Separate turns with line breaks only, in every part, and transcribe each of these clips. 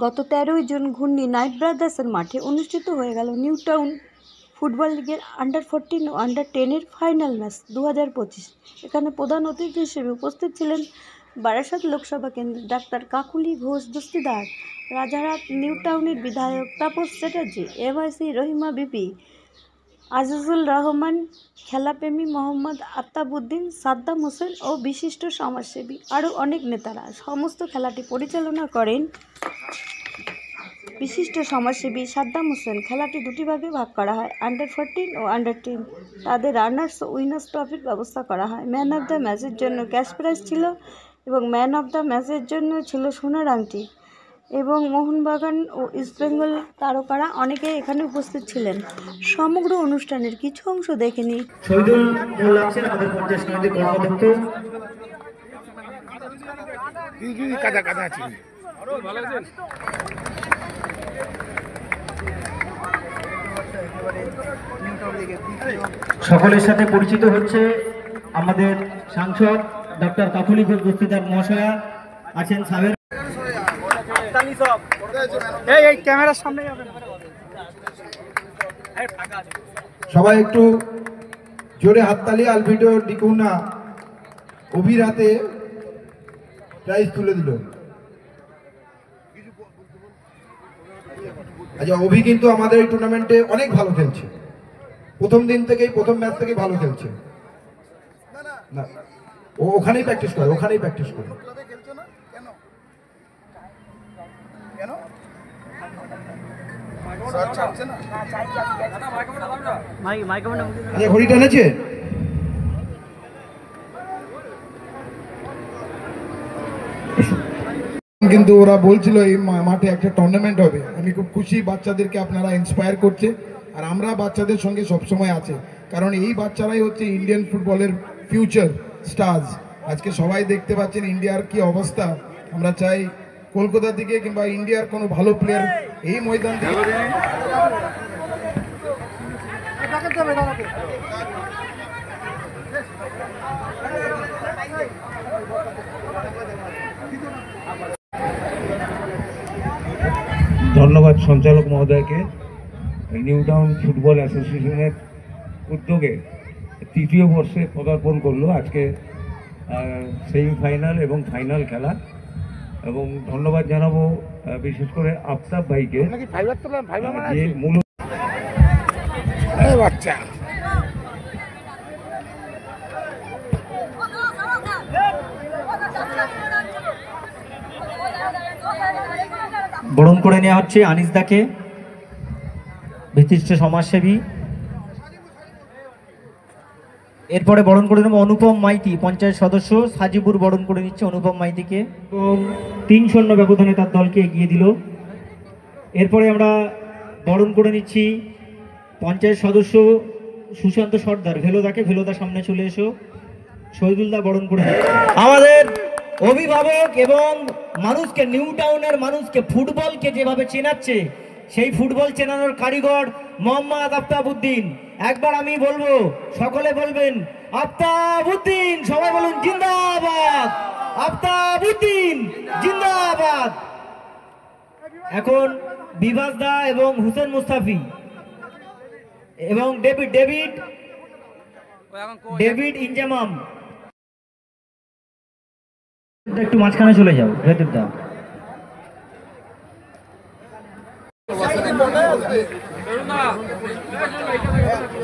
গত 13ই জুন ঘূর্ণি নাইট ব্রাদার্সের মাঠে অনুষ্ঠিত হয়ে গেল নিউ টাউন ফুটবল লিগের আন্ডার-14 ও আন্ডার-10 ফাইনাল ম্যাচ 2025। এখানে প্রধান অতিথি হিসেবে উপস্থিত ছিলেন বারাসাত লোকসভা কেন্দ্রের ডাক্তার কাকুলি ঘোষ দস্তিদার, রাজারহাট নিউ টাউনের বিধায়ক তাপস চ্যাটার্জি, এমআইসি রহিমা বিপি, আজিজুল রহমান, খেলাপ্রেমী মোহাম্মদ আফতাবউদ্দিন, সাদ্দাম হোসেন ও বিশিষ্ট সমাজসেবী আরও অনেক নেতারা। সমস্ত খেলাটি পরিচালনা করেন বিশিষ্ট সমাজসেবী সাদ্দাম হোসেন। খেলাটি দুটি ভাগে ভাগ করা হয়, আন্ডার-14 ও আন্ডার-10। তাদের রানার্স ও উইনার্স ট্রফির ব্যবস্থা করা হয়। ম্যান অফ দ্য ম্যাচের জন্য ক্যাশ প্রাইজ ছিল এবং ম্যান অফ দ্য ম্যাচের জন্য ছিল সোনার আংটি। এবং মোহনবাগান ও ইস্টবেঙ্গল তারকারা অনেকে এখানে উপস্থিত ছিলেন। সমগ্র অনুষ্ঠানের কিছু অংশ দেখে নিই।
সকলের সাথে পরিচিত হচ্ছে আমাদের সাংসদ ডক্টর কাকুলি ঘোষ দস্তিদার মহাশয়া আছেন। সাবের
সবাই একটু জোরে হাততালি। আলভিটো ডিকুনা অভির হাতে প্রাইজ তুলে দিল। আচ্ছা, অভি কিন্তু আমাদের এই টুর্নামেন্টে অনেক ভালো খেলছে, প্রথম দিন থেকেই, প্রথম ম্যাচ থেকেই ভালো খেলছে। না, ও ওখানেই প্র্যাকটিস করে, ওখানেই প্র্যাকটিস করে। ঘড়ি টানেছে। কিন্তু ওরা বলছিল এই মাঠে একটা টুর্নামেন্ট হবে। আমি খুব খুশি, বাচ্চাদেরকে আপনারা ইন্সপায়ার করছে, আর আমরা বাচ্চাদের সঙ্গে সবসময় আছে, কারণ এই বাচ্চারাই হচ্ছে ইন্ডিয়ান ফুটবলের ফিউচার স্টার্স। আজকে সবাই দেখতে পাচ্ছেন ইন্ডিয়ার কি অবস্থা। আমরা চাই কলকাতা থেকে কিংবা ইন্ডিয়ার কোনো ভালো প্লেয়ার এই ময়দান থেকে।
ধন্যবাদ সঞ্চালক মহোদয়কে। নিউ টাউন ফুটবল অ্যাসোসিয়েশনের উদ্যোগে তৃতীয় বর্ষে পদার্পণ করলো আজকে সেমিফাইনাল এবং ফাইনাল খেলা। এবং ধন্যবাদ জানাবো বিশেষ করে আফতাব ভাইকে, যে মূল বাচ্চা
বরণ করে নেওয়া হচ্ছে আনিসদাকে, বিশিষ্ট সমাজসেবী। এরপরে বরণ করে নেব অনুপম মাইতি, পঞ্চায়েত সদস্য সাজিবুর বরণ করে নিচ্ছে অনুপম মাইতিকে এবং 3-0 ব্যবধানে তার দলকে এগিয়ে দিল। এরপরে আমরা বরণ করে নিচ্ছি পঞ্চায়েত সদস্য সুশান্ত সর্দার, ভেলোদাকে। ভেলোদা সামনে চলে এসো। শহীদুলদা বরণ করে আমাদের অভিভাবক এবং মানুষকে, নিউ টাউনের মানুষকে ফুটবলকে যেভাবে চেনাচ্ছে, সেই ফুটবল চেনানোর কারিগর মোহাম্মদ আফতাবউদ্দিন। একবার আমি বলবো, সকলে বলবেন আফতাবউদ্দিন, সবাই বলুন জিন্দাবাদ, আফতাবউদ্দিন জিন্দাবাদ। এখন বিভাস দা এবং হুসেন মুস্তাফি এবং ডেভিড ইনজামাম একটু মাঝখানে চলে যাও। দা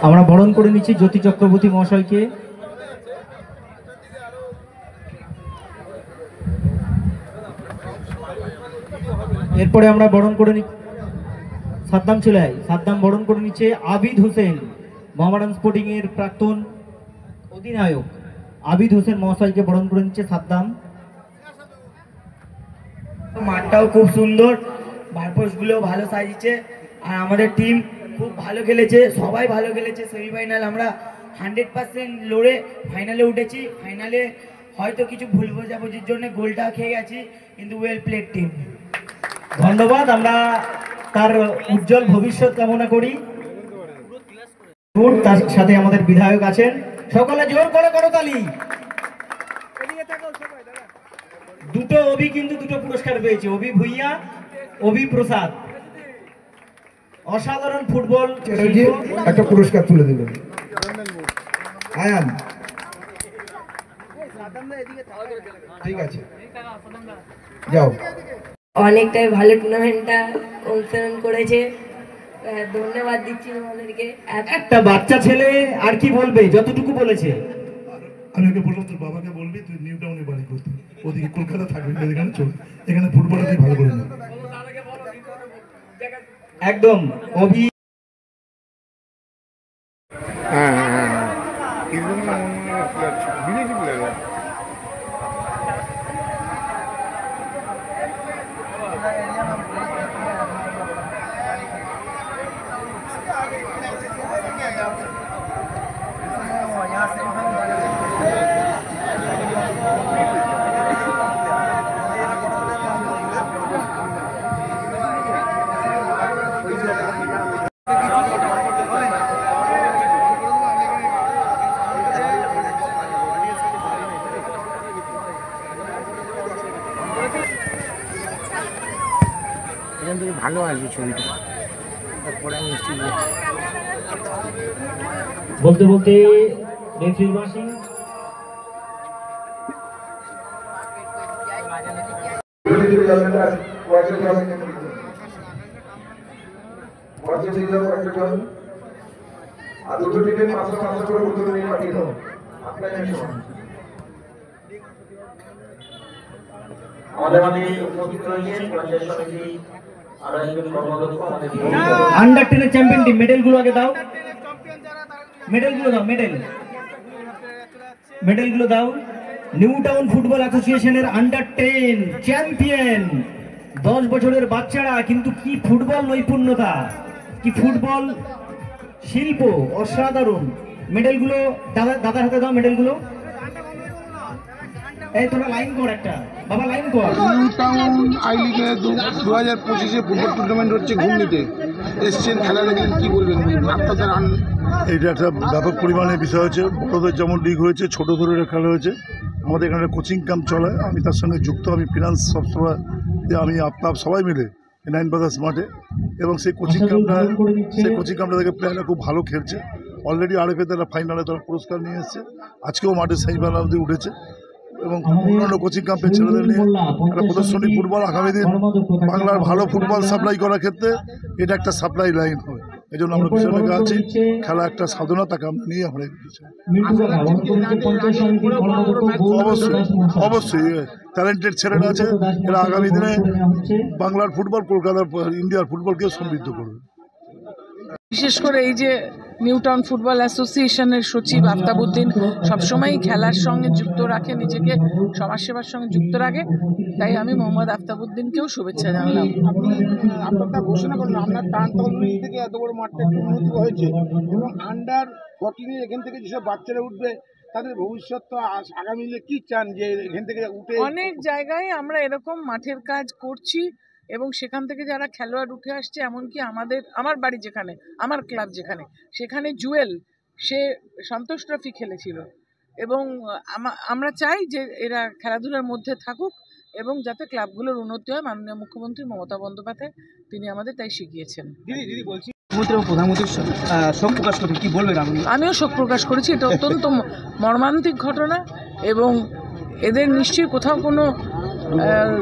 আমরা বরণ করে নিচ্ছি জ্যোতি চক্রবর্তী মহাশয়কে। এরপরে আমরা বরণ করে নিচ্ছি সাদ্দাম চলে সাদ্দাম বরণ করে নিচ্ছে আবিদ হোসেন, মোহামেডান স্পোর্টিং এর প্রাক্তন অধিনায়ক আবিদ হোসেন মহাশয়কে বরণ করে নিচ্ছে সাদ্দাম।
মাঠটাও খুব সুন্দর, মারপোস্ট গুলো ভালো সাজিয়েছে, আর আমাদের টিম খুব ভালো খেলেছে, সবাই ভালো খেলেছে। সেমিফাইনাল আমরা 100% লড়ে ফাইনালে উঠেছি। ফাইনালে হয়তো কিছু ভুল বোঝাবুঝির জন্য গোলটা খেয়ে গেছি, কিন্তু ওয়েল প্লেড টিম।
ধন্যবাদ। আমরা তার উজ্জ্বল ভবিষ্যৎ কামনা করি। তার সাথে আমাদের বিধায়ক আছেন, সকলে জোর করে করতালি। দুটো অভি কিন্তু দুটো পুরস্কার পেয়েছে, অভি ভুইয়া অভি প্রসাদ, অসাধারণ ফুটবল
চ্যাটার্জি একটা পুরস্কার তুলে দিলেন। আয়ান, ঠিক আছে, যাও।
অনেকটাই ভালো টুর্নামেন্টটা অনুসরণ করেছে। ধন্যবাদ দিচ্ছি আমাদেরকে।
একটা বাচ্চা ছেলে আর কি বলবে, যতটুকু বলেছে।
আমি ওকে বললাম তোর বাবাকে বলবি তুই নিউ টাউনে বাড়ি করতে, ওদিকে কলকাতা থাকবি না, এখানে চল, এখানে ফুটবলে তুই ভালো করে নে।
একদম অভি
ভালো আসবে ছবিটা, তারপরে আমি
বলতে বলতে রেফারির মাসি
আমাদের মাঝে উপস্থিত রয়েছেন পঞ্চায়েত সমিতি আরো একজন কর্মদক্ষ আমাদের
আন্ডার 10 এর চ্যাম্পিয়ন টিম। মেডেলগুলো আগে দাও, মেডেলগুলো দাও, মেডেলগুলো দাও। নিউ টাউন ফুটবল অ্যাসোসিয়েশনের আন্ডার 10 চ্যাম্পিয়ন, 10 বছরের বাচ্চারা, কিন্তু কি ফুটবল নৈপুণ্যতা, কি ফুটবল শিল্প, অসাধারণ। মেডেলগুলো দাদার হাতে দাও, মেডেলগুলো। এই তোরা লাইন কর, একটা বাবা লাইন কর।
নিউ টাউন আই লিগে 2025 ফুটবল টুর্নামেন্ট হচ্ছে ঘূর্ণিতে এসছেন, খেলা দেখলেন, কি বলবেন আপনাদের?
এইটা একটা ব্যাপক পরিমাণে বিষয় হচ্ছে, বড়দের যেমন লিগ হয়েছে, ছোটোদেরও খেলা হয়েছে। আমাদের এখানে কোচিং ক্যাম্প চলে, আমি তার সঙ্গে যুক্ত, আমি ফিনান্স সবসময়, আমি আপনার সবাই মিলে 9 ব্রাদার্স মাঠে, এবং সেই কোচিং ক্যাম্পটা থেকে প্লেয়াররা খুব ভালো খেলছে। অলরেডি আরএফএ তারা ফাইনালে তারা পুরস্কার নিয়ে এসছে, আজকেও মাঠে সেমিফাইনাল অবধি উঠেছে, এবং অন্যান্য কোচিং ক্যাম্পের ছেলেদের নিয়ে একটা প্রদর্শনী ফুটবল আগামী দিন বাংলার ভালো ফুটবল সাপ্লাই করার ক্ষেত্রে এটা একটা সাপ্লাই লাইন হবে। এই জন্য আমরা পিছনে আছি, খেলা একটা সাধনা, তাকে আমরা নিয়ে আমরা অবশ্যই অবশ্যই ট্যালেন্টেড ছেলেরা আছে, এরা আগামী দিনে বাংলার ফুটবল, কলকাতার, ইন্ডিয়ার ফুটবলকে সমৃদ্ধ করবে।
বিশেষ করে এই যে নিউ টাউন ফুটবল অ্যাসোসিয়েশনের সচিব আফতাবউদ্দিন সবসময়ই খেলার সঙ্গে যুক্ত রাখে, নিজেকে সমাজসেবার সঙ্গে যুক্ত রাখে, তাই আমি মোহাম্মদ আফতাবউদ্দিনকেও শুভেচ্ছা জানালাম।
আপনারা ঘোষণা করলেন আপনার টাউন থেকে এত বড় মাঠটা উন্নতি হয়েছে, এবং আন্ডার 14 এখান থেকে যেসব বাচ্চারা উঠবে তাদের ভবিষ্যৎ তো আগামী দিনে কি চান যে এখান থেকে উঠে?
অনেক জায়গায় আমরা এরকম মাঠের কাজ করছি, এবং সেখান থেকে যারা খেলোয়াড় উঠে আসছে, এমনকি আমার বাড়ি যেখানে, আমার ক্লাব যেখানে, সেখানে জুয়েল, সে সন্তোষ ট্রফি খেলেছিল, এবং আমরা চাই যে এরা খেলাধুলার মধ্যে থাকুক এবং যাতে ক্লাবগুলোর উন্নতি হয়। মাননীয় মুখ্যমন্ত্রী মমতা বন্দ্যোপাধ্যায় তিনি আমাদের তাই শিখিয়েছেন।
দিদি বলছি, প্রধানমন্ত্রী শোক প্রকাশ করেন, কি বলবেন আপনি?
আমিও শোক প্রকাশ করেছি, এটা অত্যন্ত মর্মান্তিক ঘটনা, এবং এদের নিশ্চয়ই কোথাও কোনো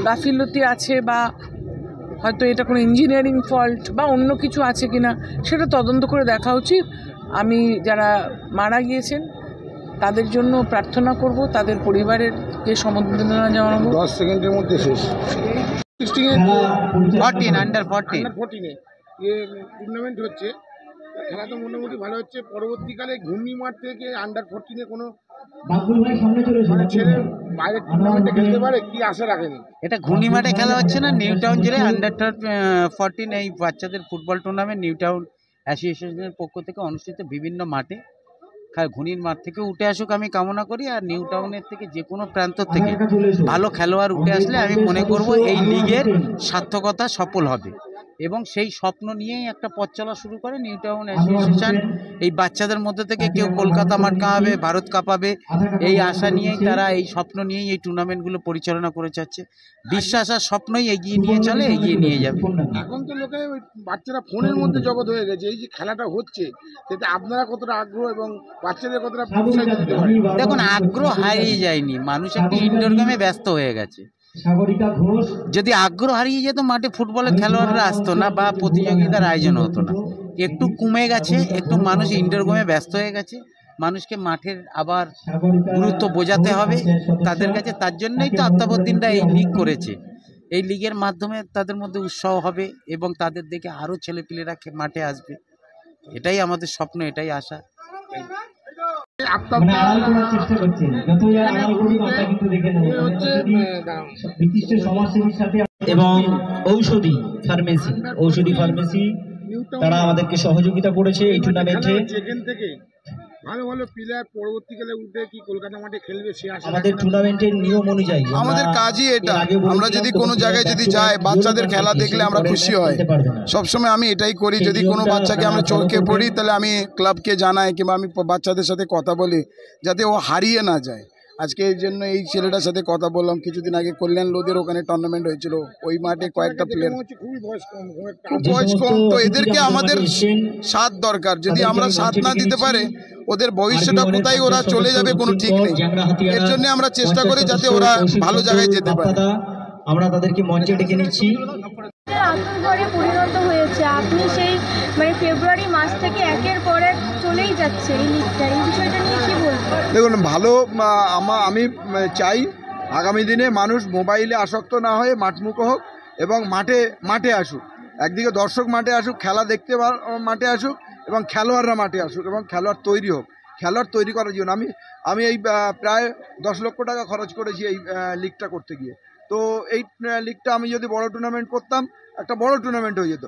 গাফিলতি আছে, বা হয়তো এটা কোনো ইঞ্জিনিয়ারিং ফল্ট বা অন্য কিছু আছে কিনা সেটা তদন্ত করে দেখা উচিত। আমি যারা মারা গিয়েছেন তাদের জন্য প্রার্থনা করব, তাদের পরিবারেরকে সমবেদনা জানাবো।
10 সেকেন্ডের মধ্যে শেষ।
14 আন্ডার 14
টুর্নামেন্ট হচ্ছে, খেলা তো মোটামুটি ভালো হচ্ছে। পরবর্তীকালে ঘূর্ণি মাঠ থেকে আন্ডার 14 কোনো ছেলে বাইরে টুর্নামেন্টে খেলতে পারে, কি আশা রাখেন?
এটা ঘূর্ণি মাঠে খেলা হচ্ছে না, নিউ টাউন জেলায় আন্ডার 14 এই বাচ্চাদের ফুটবল টুর্নামেন্ট নিউ টাউন অ্যাসোসিয়েশনের পক্ষ থেকে অনুষ্ঠিত বিভিন্ন মাঠে। ঘূর্ণির মাঠ থেকে উঠে আসুক আমি কামনা করি, আর নিউ টাউনের থেকে যে কোনো প্রান্ত থেকে ভালো খেলোয়াড় উঠে আসলে আমি মনে করব এই লিগের সার্থকতা সফল হবে। এবং সেই স্বপ্ন নিয়েই একটা পথ চলা শুরু করে নিউ টাউন অ্যাসোসিয়েশন। এই বাচ্চাদের মধ্যে থেকে কেউ কলকাতা মাঠ কাঁপাবে, ভারত কাঁপাবে, এই আশা নিয়েই তারা, এই স্বপ্ন নিয়েই এই টুর্নামেন্টগুলো পরিচালনা করে যাচ্ছে। বিশ্বাস আর স্বপ্নই এগিয়ে নিয়ে চলে, এগিয়ে নিয়ে যাবে।
এখন তো লোকে ওই বাচ্চারা ফোনের মধ্যে জগৎ হয়ে গেছে, এই যে খেলাটা হচ্ছে সেটা আপনারা কতটা আগ্রহ এবং বাচ্চাদের কতটা উৎসাহিত দিতে পারে?
দেখুন, আগ্রহ হারিয়ে যায়নি, মানুষ একটি ইনডোর গেমে ব্যস্ত হয়ে গেছে। যদি আগ্রহ হারিয়ে যেত মাঠে ফুটবলের খেলোয়াড়রা আসতো না বা প্রতিযোগিতার আয়োজন হতো না। একটু কমে গেছে, একটু মানুষ ইনডোর গেমে ব্যস্ত হয়ে গেছে। মানুষকে মাঠের আবার গুরুত্ব বোঝাতে হবে তাদের কাছে। তার জন্যই তো আফতাবউদ্দিনরা এই লিগ করেছে। এই লিগের মাধ্যমে তাদের মধ্যে উৎসাহ হবে এবং তাদের দেখে আরও ছেলেপিলেরা মাঠে আসবে। এটাই আমাদের স্বপ্ন, এটাই আশা।
এবং ঔষধি ফার্মেসি তারা আমাদেরকে সহযোগিতা করেছে এই টুর্নামেন্টে।
এখান থেকে ভালো ভালো প্লেয়ার পরবর্তীকালে উঠে কি কলকাতা মাঠে খেলবে সে আশা
আমাদের টুর্নামেন্টের নিয়ম অনুযায়ী
আমাদের কাজই এটা। আমরা যদি কোনো জায়গায় যদি যাই, বাচ্চাদের খেলা দেখলে আমরা খুশি হই। সবসময় আমি এটাই করি, যদি কোনো বাচ্চাকে আমরা চোখে পড়ি তাহলে আমি ক্লাবকে জানাই কিংবা আমি বাচ্চাদের সাথে কথা বলি যাতে ও হারিয়ে না যায়। আজকে এই জন্য এই ছেলেটার সাথে কথা বললাম, কিছুদিন আগে কল্যাণ লোদের ওখানে টুর্নামেন্ট হয়েছিল, ওই মাঠে কয়েকটা প্লেয়ার খুব বয়স কম, তো এদেরকে আমাদের সাথ দরকার। যদি আমরা সাথ না দিতে পারে ওদের ভবিষ্যৎটা কোথায় ওরা চলে যাবে কোনো ঠিক নেই। এর জন্য আমরা চেষ্টা করি যাতে ওরা ভালো জায়গায় যেতে পারে।
আমরা তাদেরকে মঞ্চে ডেকে নিচ্ছি।
আত্মঘরে পরিণত হয়েছে, আপনি সেই ফেব্রুয়ারি মাস থেকে একের পর এক চলেই যাচ্ছে এই লিগটা, এই বিষয়টা নিয়ে কি বলবেন?
দেখুন, ভালো আমি চাই আগামী দিনে মানুষ মোবাইলে আসক্ত না হয়ে মাঠমুখো হোক এবং মাঠে আসুক। একদিকে দর্শক মাঠে আসুক, খেলা দেখতে মাঠে আসুক এবং খেলোয়াড়রা মাঠে আসুক এবং খেলোয়াড় তৈরি হোক। খেলোয়াড় তৈরি করার জন্য আমি এই প্রায় 10 লক্ষ টাকা খরচ করেছি এই লিগটা করতে গিয়ে। তো এই লিগটা আমি যদি বড় টুর্নামেন্ট করতাম, একটা বড় টুর্নামেন্ট হয়ে যেত।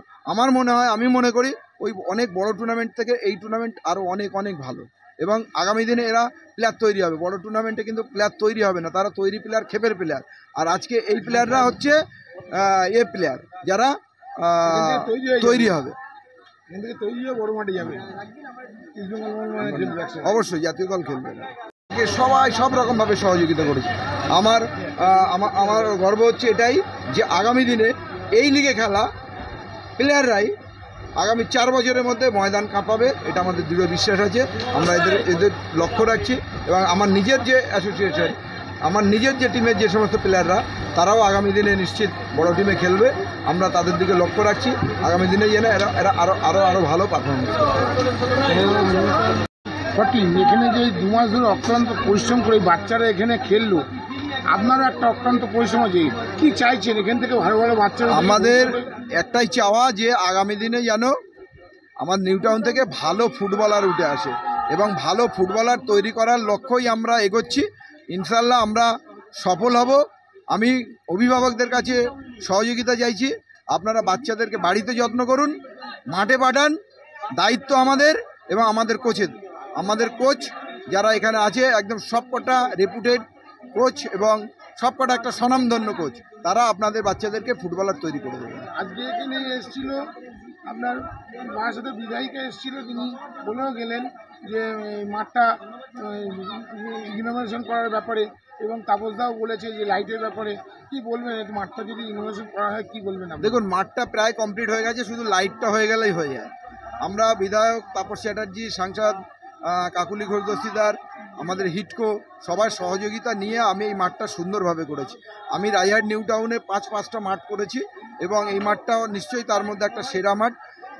আমি মনে করি ওই অনেক বড় টুর্নামেন্ট থেকে এই টুর্নামেন্ট আরও অনেক অনেক ভালো এবং আগামী দিনে এরা প্লেয়ার তৈরি হবে। বড় টুর্নামেন্টে কিন্তু প্লেয়ার তৈরি হবে না, তারা তৈরি প্লেয়ার খেপের প্লেয়ার। আর আজকে এই প্লেয়াররা হচ্ছে প্লেয়ার যারা তৈরি হবে,
বড় মাঠে যাবে,
অবশ্যই জাতীয় দল খেলবে। সবাই সব রকমভাবে সহযোগিতা করেছে। আমার গর্ব হচ্ছে এটাই যে আগামী দিনে এই লিগে খেলা প্লেয়াররাই আগামী 4 বছরের মধ্যে ময়দান কাঁপাবে, এটা আমাদের দৃঢ় বিশ্বাস আছে। আমরা এদের লক্ষ্য রাখছি এবং আমার নিজের যে অ্যাসোসিয়েশন, আমার নিজের যে টিমের যে সমস্ত প্লেয়াররা তারাও আগামী দিনে নিশ্চিত বড় টিমে খেলবে। আমরা তাদের দিকে লক্ষ্য রাখছি, আগামী দিনে যেন এরা আরও ভালো পারফরমেন্স করবে।
এখানে যে 2 মাস ধরে অক্লান্ত পরিশ্রম করে বাচ্চারা এখানে খেললো, আপনারও একটা অক্লান্ত পরিশ্রম আছে, কি চাইছেন এখান থেকে ভালো ভালো বাচ্চারা?
আমাদের একটাই চাওয়া যে আগামী দিনে যেন আমার নিউ টাউন থেকে ভালো ফুটবলার উঠে আসে এবং ভালো ফুটবলার তৈরি করার লক্ষ্যই আমরা এগোচ্ছি। ইনশাল্লাহ আমরা সফল হব। আমি অভিভাবকদের কাছে সহযোগিতা চাইছি, আপনারা বাচ্চাদেরকে বাড়িতে যত্ন করুন, মাঠে পাঠান, দায়িত্ব আমাদের এবং আমাদের কোচের। আমাদের কোচ যারা এখানে আছে একদম সবকটা রেপুটেড কোচ এবং সবকটা একটা স্বনামধন্য কোচ, তারা আপনাদের বাচ্চাদেরকে ফুটবলার তৈরি করে দেবেন।
আজকে এখানে এসেছিল আপনার মায়ের সাথে বিধায়িকা এসেছিল, তিনি বলেও গেলেন যে মাঠটা ইনোভেশন করার ব্যাপারে এবং তাপসদাও বলেছে যে লাইটের ব্যাপারে। কি বলবেন, মাঠটা যদি ইনোভেশন করা হয় কি বলবেন?
দেখুন, মাঠটা প্রায় কমপ্লিট হয়ে গেছে, শুধু লাইটটা হয়ে গেলেই হয়ে যায়। আমরা বিধায়ক তাপস চ্যাটার্জি, সাংসদ কাকুলি ঘোষ দস্তিদার, আমাদের হিটকো সবার সহযোগিতা নিয়ে আমি এই মাঠটা সুন্দরভাবে করেছি। আমি রায়হাট নিউ টাউনে 5টা মাঠ করেছি এবং এই মাঠটাও নিশ্চয়ই তার মধ্যে একটা সেরা মাঠ।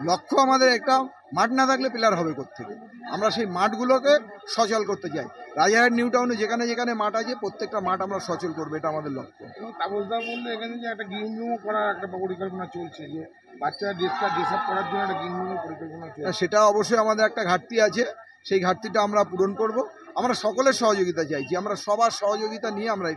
লক্ষ্য আমাদের একটা মাঠ না থাকলে প্লেয়ার হবে কোত্থেকে, আমরা সেই মাঠগুলোকে সচল করতে চাই। রায়হাট নিউ টাউনে যেখানে যেখানে মাঠ আছে প্রত্যেকটা মাঠ আমরা সচল করবো, এটা আমাদের লক্ষ্য।
এবং তাপসদা বললে এখানে যে একটা গ্রিন রুমও করার একটা পরিকল্পনা চলছে, যে বাচ্চারা ড্রেস আপ করার জন্য একটা গ্রিন রুমের পরিকল্পনা চলছে।
সেটা অবশ্যই আমাদের একটা ঘাটতি আছে, সেই ঘাটতিটা আমরা পূরণ করব। আমরা সকলের সহযোগিতা চাইছি, আমরা সবার সহযোগিতা নিয়ে আমরা